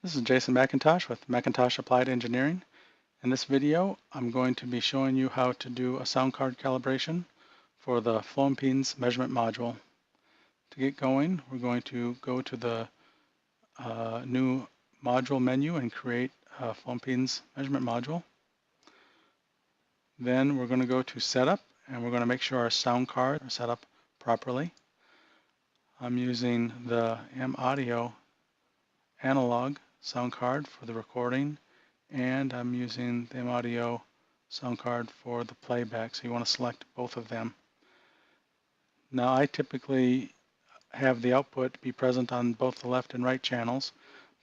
This is Jason McIntosh with McIntosh Applied Engineering. In this video, I'm going to be showing you how to do a sound card calibration for the flow impedance measurement module. To get going, we're going to go to the new module menu and create a flow impedance measurement module. Then we're going to go to Setup, and we're going to make sure our sound cards are set up properly. I'm using the M-Audio analog sound card for the recording, and I'm using the M-Audio sound card for the playback, so you want to select both of them. Now I typically have the output be present on both the left and right channels,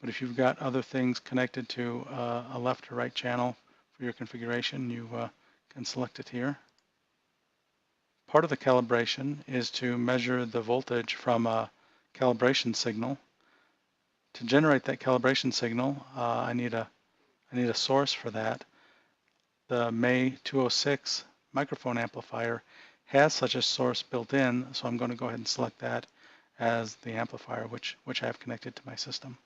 but if you've got other things connected to a left or right channel for your configuration, you can select it here. Part of the calibration is to measure the voltage from a calibration signal. To generate that calibration signal, I need a source for that. The May 206 microphone amplifier has such a source built in, so I'm going to go ahead and select that as the amplifier which I have connected to my system.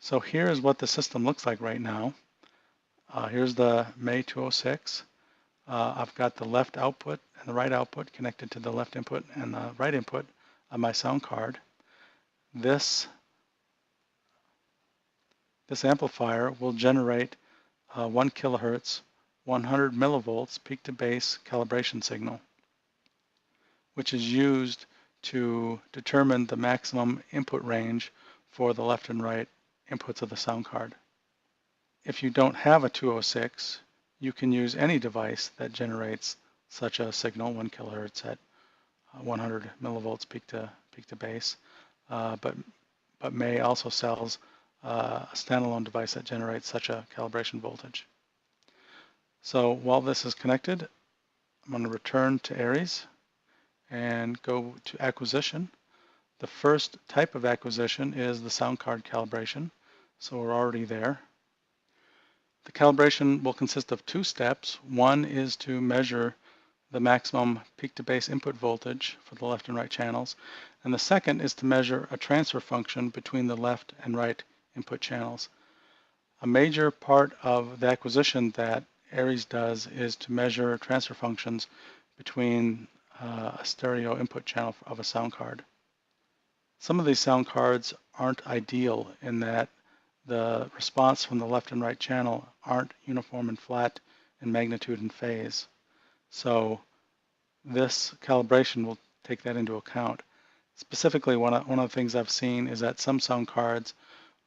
So here is what the system looks like right now. Here's the May 206. I've got the left output and the right output connected to the left input and the right input of my sound card. This amplifier will generate 1 kilohertz, 100 millivolts peak to base calibration signal, which is used to determine the maximum input range for the left and right inputs of the sound card. If you don't have a 206, you can use any device that generates such a signal, 1 kilohertz at 100 millivolts peak to base, but May also sells a standalone device that generates such a calibration voltage. So while this is connected, I'm going to return to Ares and go to acquisition. The first type of acquisition is the sound card calibration, so we're already there. The calibration will consist of 2 steps. One is to measure the maximum peak to base input voltage for the left and right channels, and the second is to measure a transfer function between the left and right input channels. A major part of the acquisition that Ares does is to measure transfer functions between a stereo input channel of a sound card. Some of these sound cards aren't ideal in that the response from the left and right channel aren't uniform and flat in magnitude and phase. So this calibration will take that into account. Specifically, one of the things I've seen is that some sound cards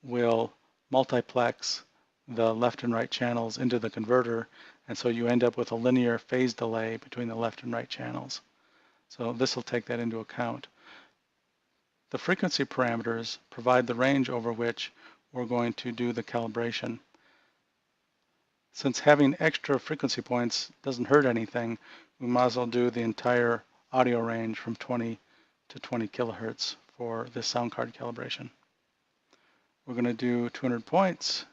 will multiplex the left and right channels into the converter, and so you end up with a linear phase delay between the left and right channels. So this will take that into account. The frequency parameters provide the range over which we're going to do the calibration. Since having extra frequency points doesn't hurt anything, we might as well do the entire audio range from 20 to 20 kilohertz for this sound card calibration. We're going to do 200 points,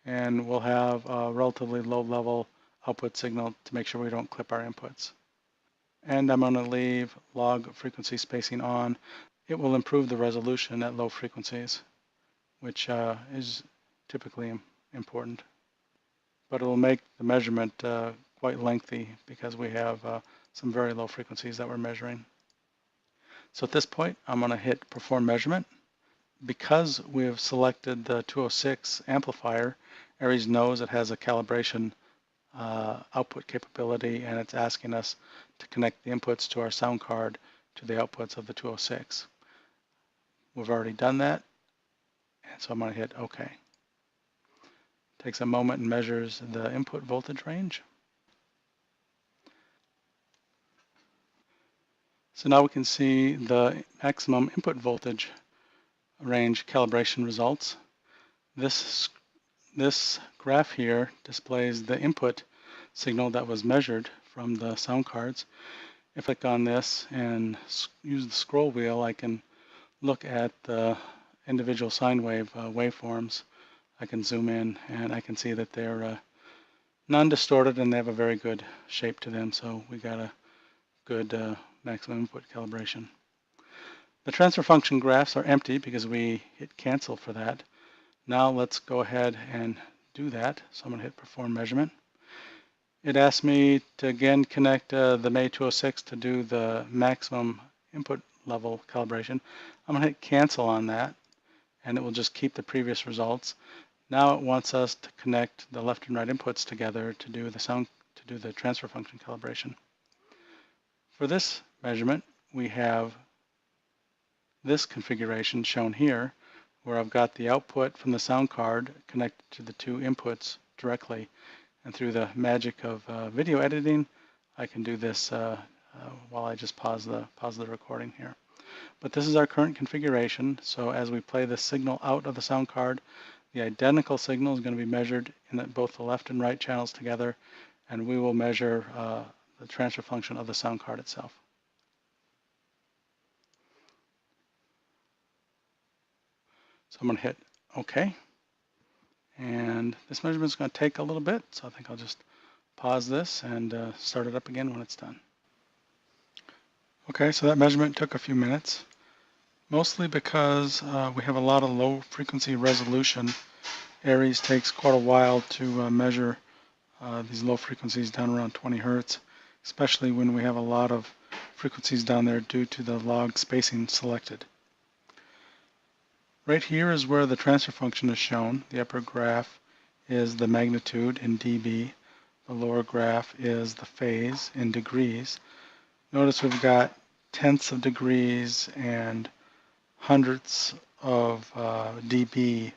and we'll have a relatively low level output signal to make sure we don't clip our inputs. And I'm going to leave log frequency spacing on. It will improve the resolution at low frequencies, which is typically important. But it will make the measurement quite lengthy because we have some very low frequencies that we're measuring. So at this point, I'm going to hit Perform Measurement. Because we have selected the 206 amplifier, Ares knows it has a calibration output capability, and it's asking us to connect the inputs to our sound card to the outputs of the 206. We've already done that, and so I'm going to hit OK. It takes a moment and measures the input voltage range. So now we can see the maximum input voltage range calibration results. This graph here displays the input signal that was measured from the sound cards. If I click on this and use the scroll wheel, I can look at the individual sine wave waveforms. I can zoom in and I can see that they're non-distorted and they have a very good shape to them, so we got a good maximum input calibration. The transfer function graphs are empty because we hit cancel for that. Now let's go ahead and do that. So I'm going to hit perform measurement. It asks me to again connect the May 206 to do the maximum input level calibration. I'm going to hit cancel on that, and it will just keep the previous results. Now it wants us to connect the left and right inputs together to do the transfer function calibration. For this measurement, we have this configuration shown here, where I've got the output from the sound card connected to the two inputs directly. And through the magic of video editing, I can do this while I just pause the recording here. But this is our current configuration. So as we play the signal out of the sound card, the identical signal is going to be measured in both the left and right channels together, and we will measure the transfer function of the sound card itself. So I'm going to hit OK. And this measurement is going to take a little bit, so I think I'll just pause this and start it up again when it's done. Okay, so that measurement took a few minutes, mostly because we have a lot of low frequency resolution. Ares takes quite a while to measure these low frequencies down around 20 Hertz, especially when we have a lot of frequencies down there due to the log spacing selected. Right here is where the transfer function is shown. The upper graph is the magnitude in dB. The lower graph is the phase in degrees. Notice we've got tenths of degrees and hundredths of dB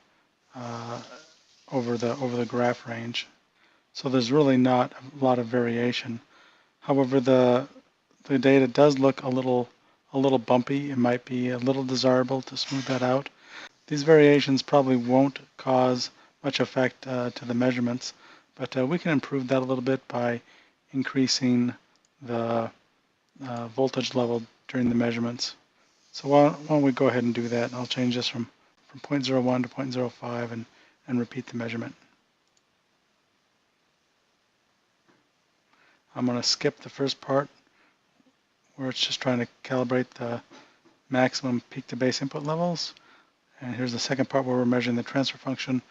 over the graph range. So there's really not a lot of variation. However, the data does look a little bumpy. It might be a little desirable to smooth that out. These variations probably won't cause much effect to the measurements, but we can improve that a little bit by increasing the voltage level during the measurements. So why don't we go ahead and do that? I'll change this from 0.01 to 0.05 and repeat the measurement. I'm going to skip the first part where it's just trying to calibrate the maximum peak to base input levels. And here's the second part where we're measuring the transfer function,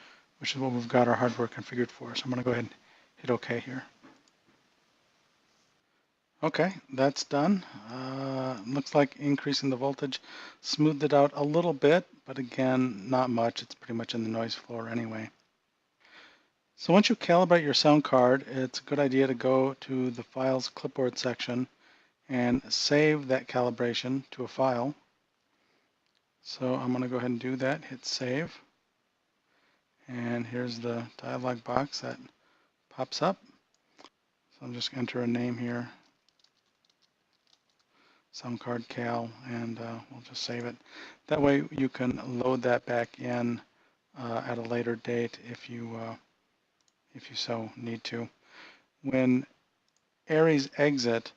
which is what we've got our hardware configured for. So I'm going to go ahead and hit OK here. Okay, that's done. Looks like increasing the voltage smoothed it out a little bit, but again, not much. It's pretty much in the noise floor anyway. So once you calibrate your sound card, it's a good idea to go to the Files Clipboard section and save that calibration to a file. So I'm going to go ahead and do that, hit save. And here's the dialog box that pops up. So I'm just going to enter a name here, sound card cal, and we'll just save it. That way you can load that back in at a later date if you so need to. When Ares exit,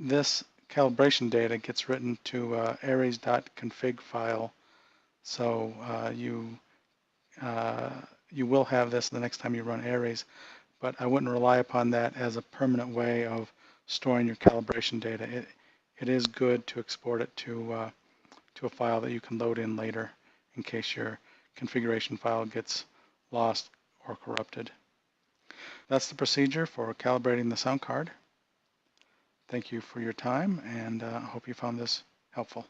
this calibration data gets written to Ares.config file. So you will have this the next time you run Ares, but I wouldn't rely upon that as a permanent way of storing your calibration data. It is good to export it to a file that you can load in later in case your configuration file gets lost or corrupted. That's the procedure for calibrating the sound card. Thank you for your time, and I hope you found this helpful.